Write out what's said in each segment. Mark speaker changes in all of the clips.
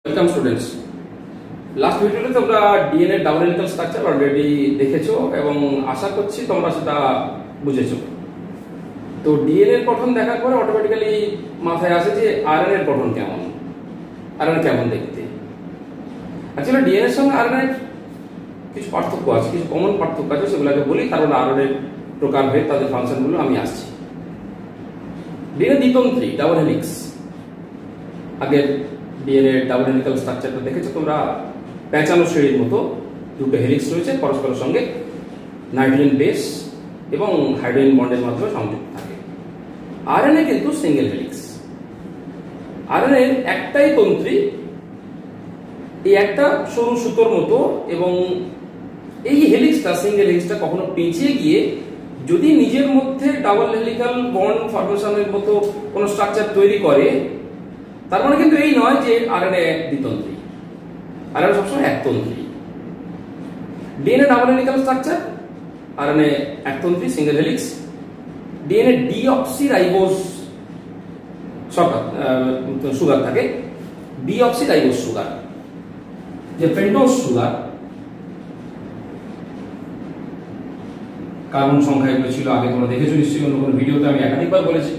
Speaker 1: Welcome students. Last ভিডিওতে তোমরা DNA double helical structure already দেখেছো এবং আশা করছি তোমরা সেটা বুঝেছো। তো ডিএনএ এর গঠন দেখার পরে অটোমেটিক্যালি মাথায় আসে যে আরএনএ এর গঠন কেমন, আরএনএ কেমন দেখতে। অ্যাকচুয়ালি ডিএনএ এর সঙ্গে আরএনএ এর কিছু পার্থক্য আছে, কিছু কমন পার্থক্য আছে, সেগুলোকে বলি, কারণ আরএনএ এর প্রকারভেদ, তাদের ফাংশনগুলো আমি আসছি। ডিএনএ দ্বিতন্ত্রী, ডাবল হেলিক্স। আগের ডিএনএ ডাবল হেলিক্যাল স্ট্রাকচারটা দেখেছো তোমরা, পেঁচানো সিঁড়ির মতো দুটো হেলিক্স রয়েছে, পরস্পরের সঙ্গে নাইট্রোজেন বেস এবং হাইড্রোজেন বন্ডের মাধ্যমে সংযুক্ত থাকে। আরএনএ কিন্তু সিঙ্গেল হেলিক্স। আরএনএ একটাই তন্ত্রী, এই একটা সরু সুতোর মতো, এবং এই হেলিক্সটা, সিঙ্গেল হেলিক্সটা কখনো পেঁচিয়ে গিয়ে যদি নিজের মধ্যে ডাবল হেলিক্যাল বন্ড ফরমেশনের মতো কোনো স্ট্রাকচার তৈরি করে, তার মানে কিন্তু এই নয় যে আরএনএ দ্বিতন্ত্রী। আরএনএ সবসময় একতন্ত্রী। DNA double helical structure, RNA একতন্ত্রী single helix. DNA deoxyribose sugar থাকে, ডিঅক্সিরাইবোজ সুগার, যে পেন্টোজ সুগার, কার্বন সংখ্যা এগুলো ছিল আগে তোমরা দেখেছো নিশ্চয়ই, অন্য কোনো ভিডিওতে আমি একাধিকবার বলেছি।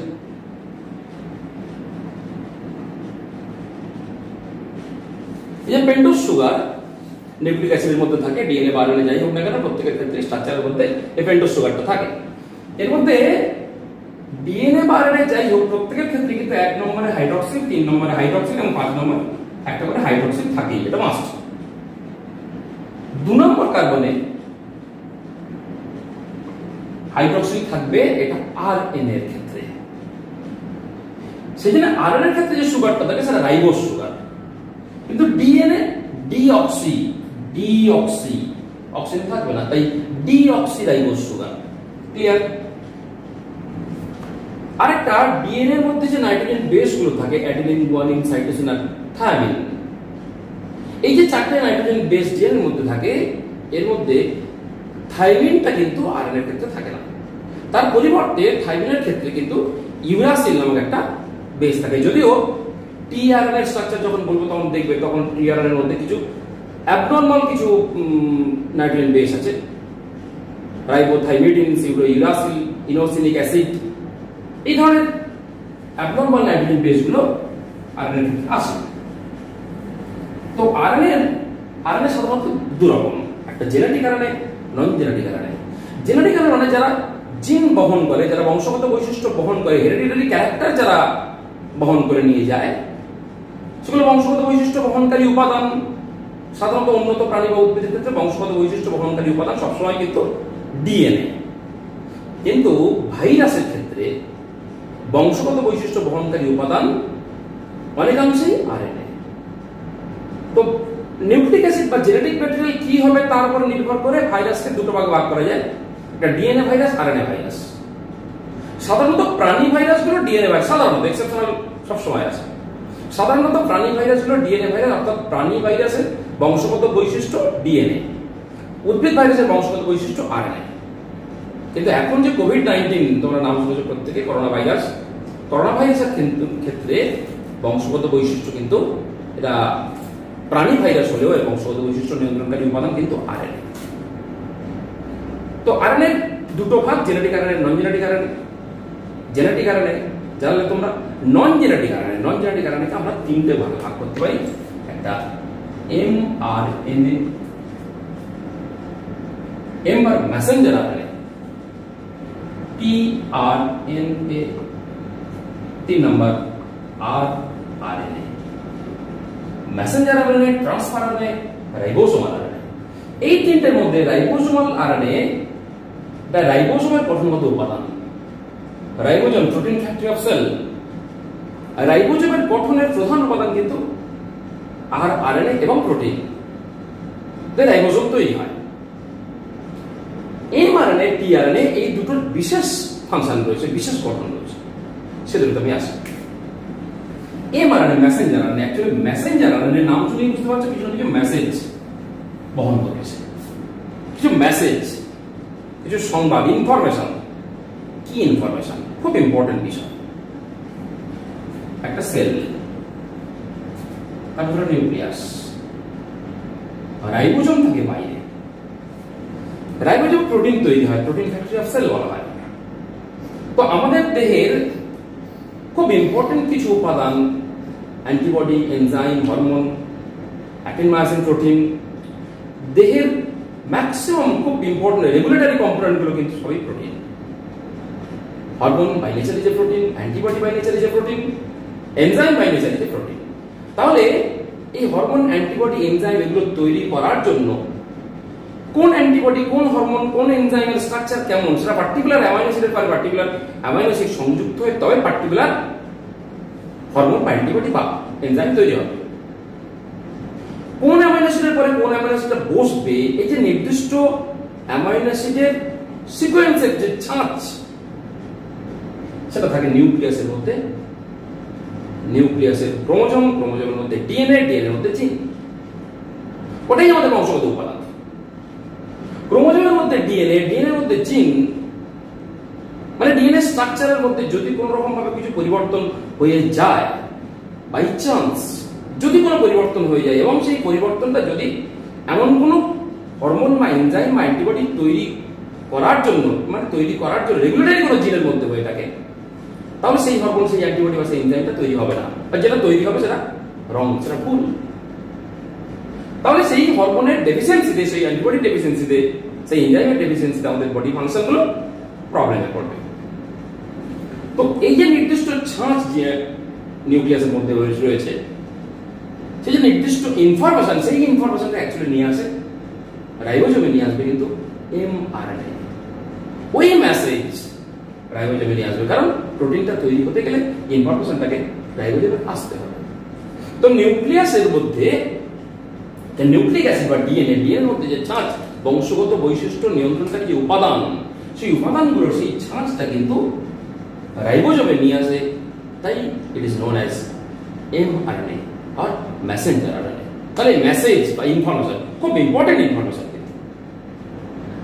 Speaker 1: এই যে পেন্টোজ সুগার নিউক্লিক অ্যাসিডের মধ্যে থাকে, ডিএনএ বা আরএনএ যাই হোক না কেন, প্রত্যেকের ক্ষেত্রে স্ট্রাকচারের মধ্যে এই পেন্টোজ সুগারটা থাকে। এর মধ্যে ডিএনএ বা আরএনএ যাই হোক, প্রত্যেকের ক্ষেত্রে কিন্তু 1 নম্বরে হাইড্রক্সিল, 3 নম্বরে হাইড্রক্সিল এবং 5 নম্বরে একটা করে হাইড্রক্সিল থাকেই, এটা মাস্ট। 2 নম্বর কার্বনে হাইড্রক্সিল থাকবে, এটা আরএনএ এর ক্ষেত্রে। সেজন্য আরএনএ এর ক্ষেত্রে যে সুগারটা থাকে সেটা রাইবোজ সুগার। কিন্তু ডিএনএ ডিঅক্সি, অক্সিজেন থাকবে না, তাই ডিঅক্সিরাইবোজ সুগার। ক্লিয়ার? আরেকটা, ডিএনএ এর মধ্যে যে নাইট্রোজেন বেস গুলো থাকে, অ্যাডিনিন, গুয়ানিন, সাইটোসিন আর থায়ামিন, এই যে 4টে নাইট্রোজেন বেস ডিএনএ এর মধ্যে থাকে, এর মধ্যে থাইমিনটা কিন্তু আরএনএ এর ক্ষেত্রে থাকে না। তার পরিবর্তে থাইমিনের ক্ষেত্রে কিন্তু ইউরাসিল নামক একটা বেস থাকে। যদিও টিআরএনএ এর স্ট্রাকচার যখন বলবো তখন দেখবে, তখন টিআরএনএ এর মধ্যে কিছু অ্যাবনরমাল কিছু নাইট্রোজেন বেস আছে, রাইবোথাইমিডিন, ইউরাসিল, ইনোসিনিক অ্যাসিড, এই ধরনের অ্যাবনরমাল নাইট্রোজেন বেস গুলো আরএনএ এর আছে। তো আরএনএ সাধারণত দু রকম, একটা জেনেটিক আরএনএ, নন জেনেটিক আরএনএ। জেনেটিক আরএনএ মানে যারা জিন বহন করে, যারা বংশগত বৈশিষ্ট্য বহন করে, হেরিডিটারি ক্যারেক্টার যারা বহন করে নিয়ে যায়, সেগুলো বংশগত বৈশিষ্ট্য বহনকারী উপাদান। সাধারণত উন্নত প্রাণী বা উদ্ভিদের ক্ষেত্রে বংশগত বৈশিষ্ট্য বহনকারী উপাদান সবসময় কিন্তু ডিএনএ। কিন্তু ভাইরাসের ক্ষেত্রে বংশগত বৈশিষ্ট্য বহনকারী উপাদান অনেকাংশেই আরএনএ। তো নিউক্লিক অ্যাসিড বা জেনেটিক ম্যাটেরিয়াল কি হবে তার উপর নির্ভর করে ভাইরাসকে দুটো ভাগে ভাগ করা যায়, একটা ডিএনএ ভাইরাস, আরএনএ ভাইরাস। সাধারণত প্রাণী ভাইরাসগুলো ডিএনএ ভাইরাস, সাধারণত, এক্সেপশনাল সবসময় আছে। সাধারণত প্রাণী ভাইরাসগুলো ডিএনএ ভাইরাস, অর্থাৎ প্রাণী ভাইরাসের বংশগত বৈশিষ্ট্য ডিএনএ, উদ্ভিদ ভাইরাসের বংশগত বৈশিষ্ট্য আরএনএ। কিন্তু এখন যে কোভিড-19 তোমরা নাম শুনেছো প্রত্যেকে, করোনা ভাইরাসের ক্ষেত্রে বংশগত বৈশিষ্ট্য কিন্তু এটা প্রাণী ভাইরাস হলেও এর বংশগত বৈশিষ্ট্য নিয়ন্ত্রণকারী উপাদান কিন্তু আরএনএ। তো আরএনএ দুটো ভাগ, জেনেটিক আরএনএ, নন জেনেটিক আরএনএ। জেনেটিক আরএনএ জানলে তোমরা, নন জেনেটিক আরএনএ কে আমরা 3টে ভাগে ভাগ করতে পারি। একটা mRNA, M R messenger RNA, tRNA, 3 নম্বর rRNA. Messenger RNA, transfer RNA, ribosomal RNA. এই 3টের মধ্যে রাইবোসোমাল আরএনএ বা রাইবোসোমের গঠনগত উপাদান, ribosome, protein factory of cell. রাইবোজোমের গঠনের প্রধান উপাদান কিন্তু আরএনএ এবং প্রোটিন, রাইবোজোম তৈরি হয়। এমআরএনএ, টিআরএনএ, এই দুটোর বিশেষ ফাংশন রয়েছে, বিশেষ গঠন রয়েছে, সেগুলো আমি আসি। MRNA, Messenger RNA. Actually Messenger RNA নাম শুনেই বুঝতে পারছো কিছু না কিছু মেসেজ বহন করেছে, কিছু মেসেজ, কিছু সংবাদ, ইনফরমেশন। কি ইনফরমেশন? খুব ইম্পর্টেন্ট বিষয়। একটা সেল, তারপরে নিউক্লিয়াস, রাইবোজোম থাকে বাইরে। রাইবোজোম প্রোটিন তৈরি হয়, প্রোটিন ফ্যাক্টরি অফ সেল বলা হয়। তো আমাদের দেহের খুব ইম্পর্টেন্ট কিছু উপাদান, antibody, enzyme, hormone, actin, myosin, protein, দেহের ম্যাক্সিমাম খুব ইম্পর্টেন্ট রেগুলেটরি কম্পোনেন্ট গুলো কিন্তু সবই protein. Hormone by nature is a protein, antibody by nature is a protein, enzyme by nature is a protein. তাহলে এই হরমোন, অ্যান্টিবডি, এনজাইম এগুলো তৈরি করার জন্য কোন অ্যান্টিবডি, কোন হরমোন, কোন এনজাইমের স্ট্রাকচার কেমন, সেটা পার্টিকুলার অ্যামাইনো অ্যাসিডের পরে পার্টিকুলার অ্যামাইনো অ্যাসিড সংযুক্ত হয়ে তবে পার্টিকুলার হরমোন বা অ্যান্টিবডি বা এনজাইম তৈরি হবে। কোন অ্যামাইনো অ্যাসিডের পরে কোন অ্যামাইনো অ্যাসিডটা বসবে, এই যে নির্দিষ্ট অ্যামাইনো অ্যাসিডের সিকোয়েন্সের যে ছাঁচ, সেটা থাকে নিউক্লিয়াসের মধ্যে। নিউক্লিয়াসের ক্রোমোজোম, ক্রোমোজোমের মধ্যে ডিএনএ, ডিএনএর মধ্যে জিন। ওটাই আমাদের বংশগত উপাদান। ক্রোমোজোমের মধ্যে ডিএনএ, ডিএনএর মধ্যে জিন, মানে ডিএনএ স্ট্রাকচারের মধ্যে যদি কোনো রকম ভাবে কিছু পরিবর্তন হয়ে যায়, বাই চান্স যদি কোনো পরিবর্তন হয়ে যায়, এবং সেই পরিবর্তনটা যদি এমন কোনো হরমোন বা এনজাইম বা অ্যান্টিবডি তৈরি করার জন্য, মানে তৈরি করার জন্য রেগুলেটরি কোনো জিনের মধ্যে হয়ে থাকে, তাহলে সেই হরমোন, সেই অ্যান্টিবডি বা সেই এনজাইমটা তৈরি হবে না, বা যেটা তৈরি হবে সেটা রং, সেটা ভুল। তাহলে সেই হরমোনের ডেফিসিয়েন্সিতে, সেই অ্যান্টিবডি ডেফিসিয়েন্সিতে, সেই এনজাইমের ডেফিসিয়েন্সিতে আমাদের বডি ফাংশনগুলো প্রবলেমে পড়বে। তো এই যে নির্দিষ্ট ছাঁচ যে নিউক্লিয়াসের মধ্যে রয়েছে, সেই যে নির্দিষ্ট ইনফরমেশন, সেই ইনফরমেশনটা অ্যাকচুয়ালি নিয়ে আসে রাইবোজোমে, নিয়ে আসবে কিন্তু এমআরএনএ। ওই মেসেজ রাইবোজোমে নিয়ে আসবে, কারণ প্রোটিনটা তৈরি হতে গেলে ইনফরমেশনটাকে রাইবোজোমে আসতে হবে। তো নিউক্লিয়াসের মধ্যে নিউক্লিক অ্যাসিড বা ডিএনএ, ডিএনএর মধ্যে যে ছাঁচ, বংশগত বৈশিষ্ট্য নিয়ন্ত্রণকারী যে উপাদান, সেই উপাদানগুলোর সেই ছাঁচটা কিন্তু রাইবোজোমে নিয়ে আসে। তাই it is known as mRNA আর মেসেঞ্জার আরএনএ। তাহলে মেসেজ বা ইনফরমেশন খুব ইম্পর্টেন্ট ইনফরমেশন।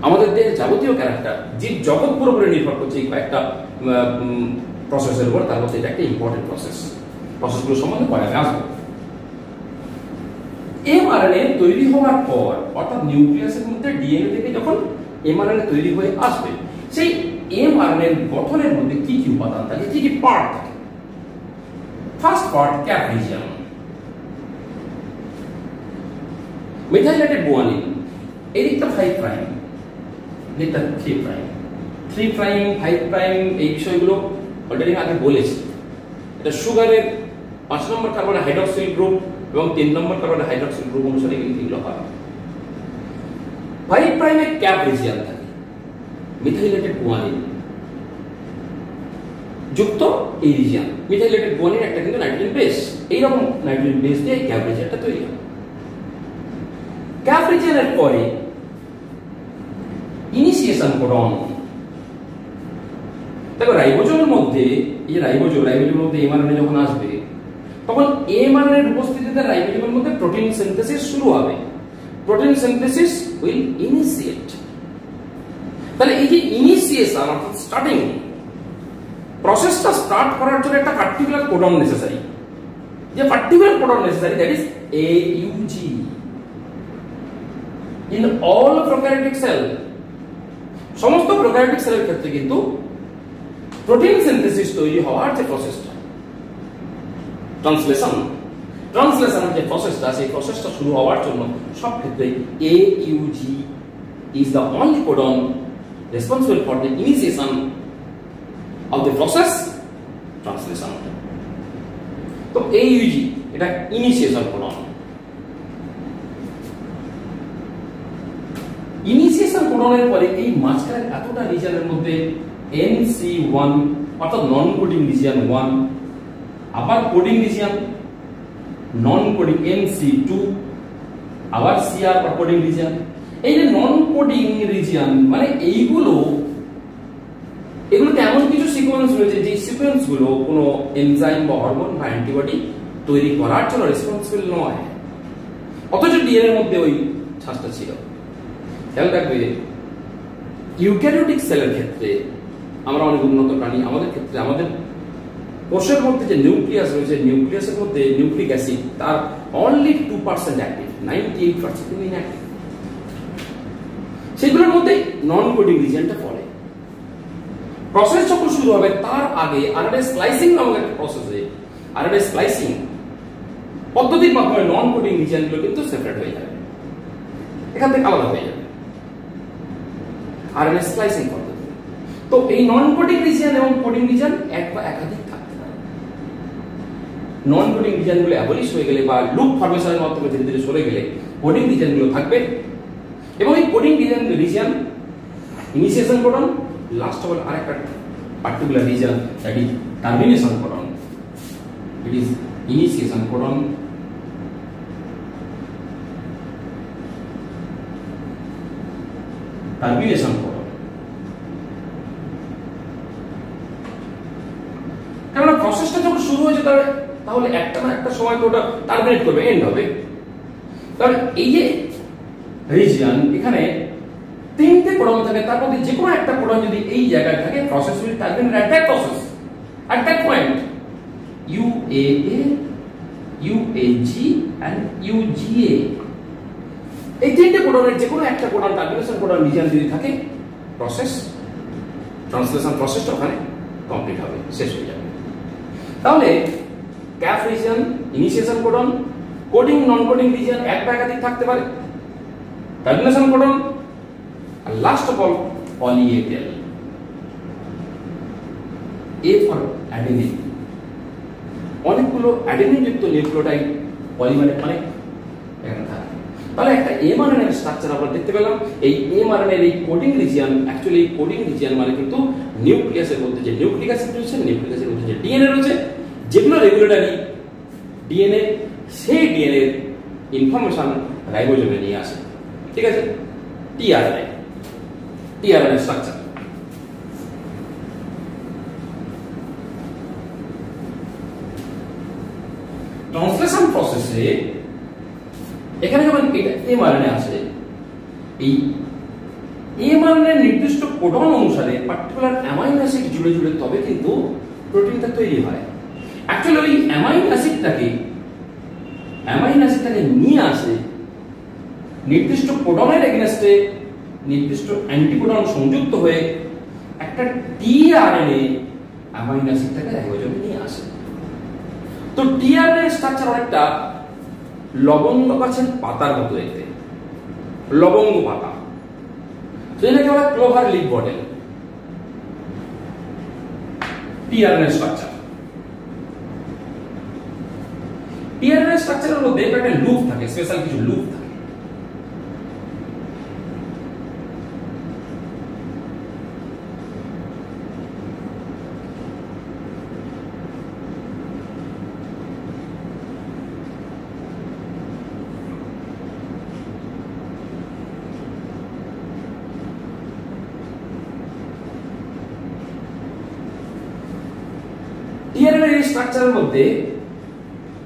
Speaker 1: আমাদের দেহের যাবতীয় ক্যারেক্টার, জীব জগৎ পুরোপুরি নির্ভর করছে এই কয়েকটা প্রসেসের উপর। তার মধ্যে এটা একটা ইম্পর্টেন্ট প্রসেস। প্রসেসগুলো সম্বন্ধে পরে আমি আসবো। এমআরএনএ তৈরি হওয়ার পর, অর্থাৎ নিউক্লিয়াসের মধ্যে ডিএনএ থেকে যখন এমআরএনএ তৈরি হয়ে আসবে, সেই এমআরএনএ গঠনের মধ্যে কি কি উপাদান থাকে, কি কি পার্ট থাকে? First part cap region, methylated guanine, এই দিকটা 5 প্রাইম, দিকটা 3 প্রাইম। 3 প্রাইম 5 প্রাইম এই বিষয়গুলো অলরেডি আগে বলেছি। এটা সুগারের 5 নম্বর কার্বন হাইড্রক্সিল গ্রুপ এবং 3 নম্বর কার্বন হাইড্রক্সিল গ্রুপ অনুসারে এগুলো হয়। 5 প্রাইমে ক্যাপ রিজিয়ন থাকে, মিথাইলেটেড গুয়ানিন যুক্ত এই রিজিয়ন। মিথাইলেটেড গুয়ানিন একটা কিন্তু নাইট্রোজেন বেস, এইরকম নাইট্রোজেন বেস দিয়ে ক্যাপ রিজিয়নটা তৈরি হয়। ক্যাপ রিজিয়নের পরে ইনিশিয়েশন কোডন। দেখো রাইবোজোমের মধ্যে, এই যে রাইবোজোমের মধ্যে এমআরএনএ যখন আসবে, তখন এমআরএনএ এর উপস্থিতিতে রাইবোজোমের মধ্যে প্রোটিন সিনথেসিস শুরু হবে। Protein synthesis will initiate. তাহলে এই যে ইনিশিয়েশন অর্থাৎ স্টার্টিং প্রসেসটা স্টার্ট করার জন্য একটা পার্টিকুলার কোডন নেসেসারি। যে particular codon necessary, that is AUG। In all prokaryotic sell, সমস্ত প্রোক্যারিওটিক সেলের ক্ষেত্রে কিন্তু প্রোটিন সিনথেসিস তৈরি হওয়ার যে প্রসেসটা, ট্রান্সলেশনের যে প্রসেসটা, সেই প্রসেসটা শুরু হওয়ার জন্য সব ক্ষেত্রে AUG is the only codon responsible for the initiation of the process translation. তো AUG এটা ইনিশিয়েশন কোডন। ইনিশিয়েশন কোডনের পরে এই মাঝখানে এতটা রিজিয়নের মধ্যে NC1 অর্থাৎ নন কোডিং রিজিয়ন 1, আবার কোডিং রিজিয়ন, নন কোডিং NC2, আবার CR বা কোডিং রিজিয়ন। এই যে নন কোডিং রিজিয়ন মানে এগুলোতে এমন কিছু সিকোয়েন্স রয়েছে যে সিকোয়েন্স গুলো কোনো এনজাইম বা হরমোন বা অ্যান্টিবডি তৈরি করার জন্য রেসপন্সিবল নয়, অথচ ডিএনএর মধ্যে ওই ছাঁচটা ছিল। খেয়াল রাখবে, ইউক্যারিওটিক সেলের ক্ষেত্রে আমরা অনেক উন্নত প্রাণী, আমাদের ক্ষেত্রে আমাদের কোষের মধ্যে যে নিউক্লিয়াস রয়েছে, নিউক্লিয়াসের মধ্যে নিউক্লিক অ্যাসিড, তার অনলি 2% অ্যাক্টিভ, 98% ইনঅ্যাক্টিভ। সেগুলোর মধ্যে নন কোডিং রিজিয়নটা পড়ে। প্রসেস যখন শুরু হবে তার আগে আরএনএ স্প্লাইসিং নামক একটা প্রসেসে আরএনএ স্প্লাইসিং পদ্ধতির মাধ্যমে নন কোডিং রিজিয়নগুলো কিন্তু সেপারেট হয়ে যাবে, এখান থেকে আলাদা হয়ে যাবে আরএনএ স্প্লাইসিং পদ্ধতি। তো এই নন কোডিং রিজিয়ন এবং কোডিং রিজিয়ন এক বা একাধিক থাকতে পারে। নন কোডিং রিজিয়নগুলো অ্যাবলিশ হয়ে গেলে বা লুপ ফরমেশনের মাধ্যমে ধীরে ধীরে সরে গেলে কোডিং রিজিয়নগুলো থাকবে এবং এই coding region initiation codon, last of all আরেকটা particular region that is termination codon. It is initiation codon, termination codon. কারণ প্রসেসটা যখন শুরু হয়েছে তাহলে একটা না একটা সময় তো ওটা টার্মিনেট করবে, এন্ড হবে। তাহলে এই যে রিজিয়ন, এখানে তিনটে কোডন থাকে, তার মধ্যে যে কোনো একটা কোডন যদি এই জায়গায় থাকে, process will terminate at that process, at that point. UAA, UAG and UGA, এই তিনটে কোডনের যে কোনো একটা কোডন টার্মিনেশন কোডন রিজিয়ন যদি থাকে, প্রসেস ট্রান্সলেশন প্রসেসটা ওখানে কমপ্লিট হবে, শেষ হয়ে যাবে। তাহলে cap region, initiation codon, coding non coding region এক বা একাধিক থাকতে পারে, টার্মিনেশন কোডন, আর last of all poly A tail. A for adenine, অনেকগুলো অ্যাডেনিন যুক্ত নিউক্লিওটাইড পলিমারে অনেক এখানে থাকে। তাহলে একটা এমআরএনএ এর স্ট্রাকচার আমরা দেখতে পেলাম। এই এমআরএনএ এর এই কোডিং রিজিয়ন, অ্যাকচুয়ালি এই কোডিং রিজিয়ন মানে কিন্তু নিউক্লিয়াসের মধ্যে যে নিউক্লিক অ্যাসিড রয়েছে, নিউক্লিয়াসের মধ্যে যে ডিএনএ রয়েছে, যেগুলো রেগুলেটরি ডিএনএ, সেই ডিএনএ এর ইনফরমেশন রাইবোজোমে নিয়ে আসে। ঠিক আছে, টিআরএনএ, টিআরএনএ স্ট্রাকচার। ট্রান্সলেশন প্রসেসে এখানে যখন এটা এমআরএনএ আসে, এই এমআরএনএ নির্দিষ্ট কোডন অনুসারে পার্টিকুলার অ্যামাইনো অ্যাসিড জুড়ে জুড়ে তবে কিন্তু প্রোটিনটা তৈরি হয়। অ্যাকচুয়ালি ওই অ্যামাইনো অ্যাসিডটাকে নিয়ে আসে নির্দিষ্ট কোডনের এগেইনস্টে নির্দিষ্ট অ্যান্টিকোডন সংযুক্ত হয়ে একটা টিআরএনএ অ্যামাইনো অ্যাসিডটাকে রাইবোজোমে নিয়ে আসে। তো টিআরএনএ স্ট্রাকচার অনেকটা লবঙ্গ গাছের পাতার মতো দেখতে, লবঙ্গ পাতা। তো এটাকে বলা clover leaf model, tRNA structure. TRNA স্ট্রাকচারের মধ্যে একটা লুপ থাকে, স্পেশাল কিছু লুপ থাকে। টিআরএনএ এর স্ট্রাকচারের মধ্যে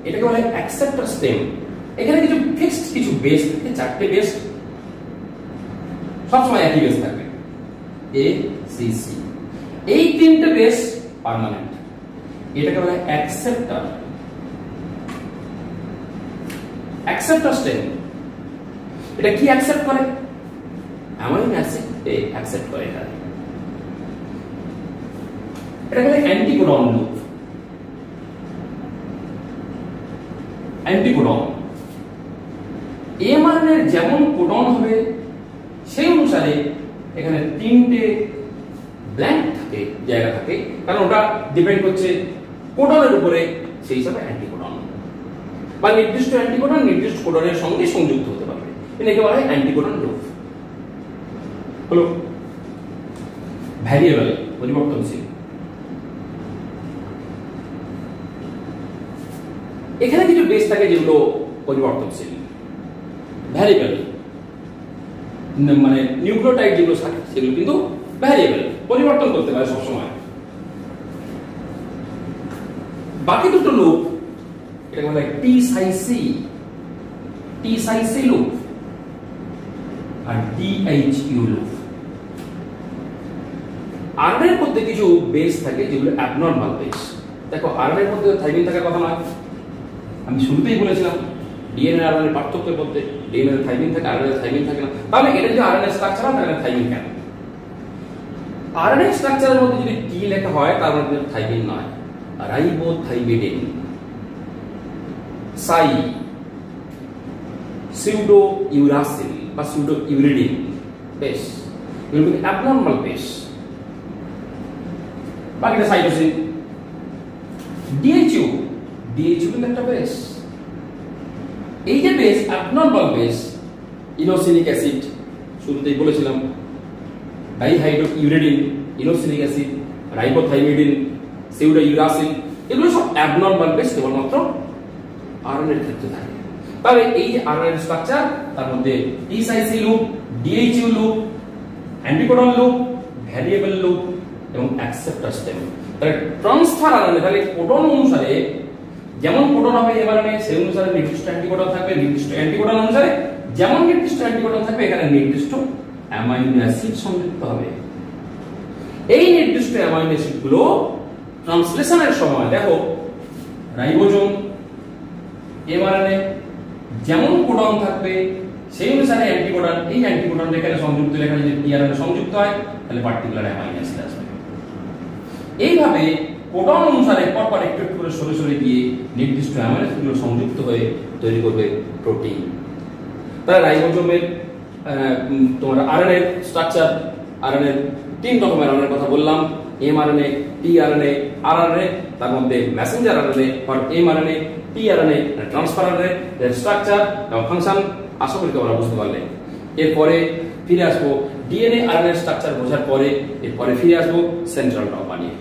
Speaker 1: এটাকে বলা হয় অ্যাকসেপ্টর স্টেম। এখানে কিছু ফিক্সড কিছু বেস থাকে, চারটে বেস সবসময় একই বেস থাকবে, এ সি সি। এই তিনটে বেস পার্মানেন্ট, এটাকে বলা হয় অ্যাকসেপ্টর, অ্যাকসেপ্টর স্টেম। এটা কি অ্যাকসেপ্ট করে? অ্যামাইনো অ্যাসিড অ্যাকসেপ্ট করে। এটা বলে অ্যান্টিকোডন লুপ। অ্যান্টিকোডন এমআরএনএ এর যেমন কোডন হবে সেই অনুসারে এখানে তিনটে ব্ল্যাঙ্ক থাকে, জায়গা থাকে, কারণ ওটা ডিপেন্ড করছে কোডনের উপরে, সেই হিসাবে অ্যান্টিকোডন বা নির্দিষ্ট অ্যান্টিকোডন নির্দিষ্ট কোডনের সঙ্গে সংযুক্ত হতে পারবে, এটাকে বলা হয় অ্যান্টিকোডন লুপ। হলো ভ্যারিয়েবল, পরিবর্তনশীল। এখানে কিছু বেস থাকে যেগুলো পরিবর্তনশীল, ভ্যারিয়েবল, মানে নিউক্লিওটাইড যেগুলো থাকে সেগুলো কিন্তু ভ্যারিয়েবল, পরিবর্তন করতে পারে সবসময়। বাকি দুটো লুপ এটাকে বলা হয় টি সাই সি লুপ আর ডিএইচইউ লুপ। আরএনএ এর মধ্যে কিছু বেস থাকে যেগুলো অ্যাবনর্মাল বেস। দেখো আরএনএ এর মধ্যে থাইমিন থাকার কথা নয়, আমি শুরুতেই বলেছিলাম ডিএনএ আর আরএনএ পার্থক্যের মধ্যে ডিএনএ থাইমিন থাকে, আরএনএ থাইমিন থাকে না। তাহলে এটা যদি আরএনএ স্ট্রাকচার হয় তাহলে থাইমিন কেন? আরএনএ স্ট্রাকচারের মধ্যে যদি টি লেখা হয় তার মধ্যে থাইমিন নয়, রাইবোথাইমিডিন, সাই, সিউডো ইউরাসিল বা সিউডো ইউরিডিন বেশ, এগুলো কিন্তু অ্যাবনর্মাল বেশ। বাকিটা সাইটোসিন। ডিএইচইউ, ডিএইচইউ কিন্তু একটা বেশ। এই যে বেশ অ্যাবনর্মাল বেশ, ইনোসিনিক অ্যাসিড শুরুতেই বলেছিলাম, ডাইহাইড্রোইউরেডিন, ইনোসিনিক অ্যাসিড, রাইবোথাইমিডিন, সিউডো ইউরাসিল, এগুলো সব অ্যাবনর্মাল বেশ, কেবলমাত্র আরএনএর ক্ষেত্রে থাকে। তাহলে এই যে আরএনএ স্ট্রাকচার, তার মধ্যে T psi C loop, DHU loop, anticodon loop, variable loop এবং অ্যাকসেপ্টর স্টেম। তাহলে ট্রান্সফার আরএনএ, তাহলে কোডন অনুসারে যেমন কোডন হবে এমআরএনএ, সেই অনুসারে নির্দিষ্ট অ্যান্টিকোডন থাকবে, নির্দিষ্ট অ্যান্টিকোডন অনুসারে যেমন নির্দিষ্ট অ্যান্টিকোডন থাকবে, এখানে নির্দিষ্ট অ্যামাইনো অ্যাসিড সংযুক্ত হবে। এই নির্দিষ্ট অ্যামাইনো অ্যাসিড গুলো ট্রান্সলেশনের সময় দেখো রাইবোজোম, এমআরএনএ যেমন কোডন থাকবে সেই অনুসারে অ্যান্টিকোডন, এই অ্যান্টিকোডন এখানে সংযুক্ত, এখানে যদি টিআরএনএ সংযুক্ত হয় তাহলে পার্টিকুলার অ্যামাইনো অ্যাসিড আসবে। এইভাবে কোডন অনুসারে পরপর একটু একটু করে সরে সরে দিয়ে নির্দিষ্ট অ্যামাইনো অ্যাসিডগুলো সংযুক্ত হয়ে তৈরি করবে প্রোটিন। তাহলে রাইবোজোমের তোমার আরএনএ স্ট্রাকচার, আরএনএ তিন রকমের আরএনএ কথা বললাম, এমআরএনএ, টিআরএনএ, আরআরএনএ, তার মধ্যে মেসেঞ্জার আরএনএ আর এমআরএনএ, টিআরএনএ, ট্রান্সফার আরএনএ, এর স্ট্রাকচার এবং ফাংশন আশা করি তোমরা বুঝতে পারলে। এরপরে ফিরে আসবো ডিএনএ আরএনএ স্ট্রাকচার বোঝার পরে, এরপরে ফিরে আসবো সেন্ট্রাল ডগমা নিয়ে।